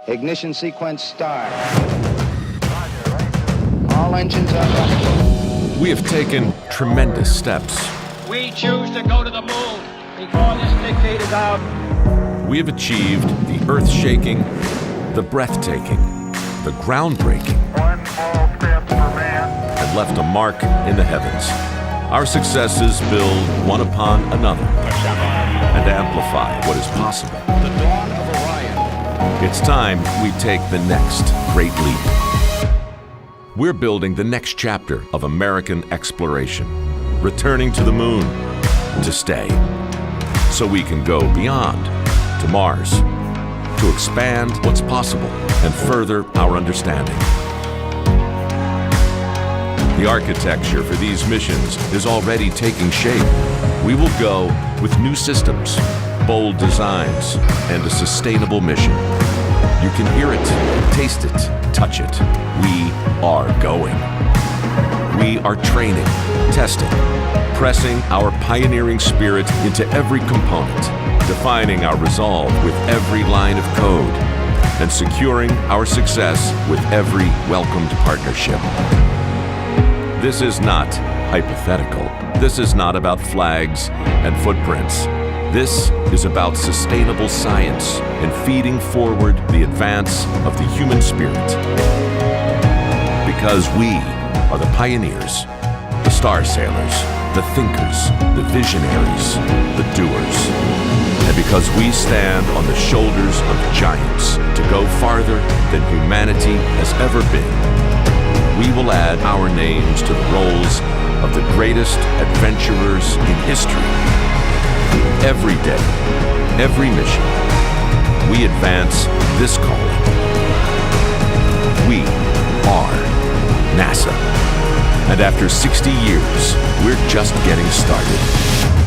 Ignition sequence start. All engines are running. We have taken tremendous steps. We choose to go to the moon before this decade is out. We have achieved the earth-shaking, the breathtaking, the groundbreaking, One small step for man. and left a mark in the heavens. Our successes build one upon another and amplify what is possible. The dawn of Orion. It's time we take the next great leap. We're building the next chapter of American exploration, returning to the moon to stay, so we can go beyond to Mars, to expand what's possible and further our understanding. The architecture for these missions is already taking shape. We will go with new systems, bold designs, and a sustainable mission. You can hear it, taste it, touch it. We are going. We are training, testing, pressing our pioneering spirit into every component, defining our resolve with every line of code, and securing our success with every welcomed partnership. This is not hypothetical. This is not about flags and footprints. This is about sustainable science and feeding forward the advance of the human spirit. Because we are the pioneers, the star sailors, the thinkers, the visionaries, the doers. And because we stand on the shoulders of giants to go farther than humanity has ever been, we will add our names to the rolls of the greatest adventurers in history. Every day, every mission, we advance this calling. We are NASA. And after 60 years, we're just getting started.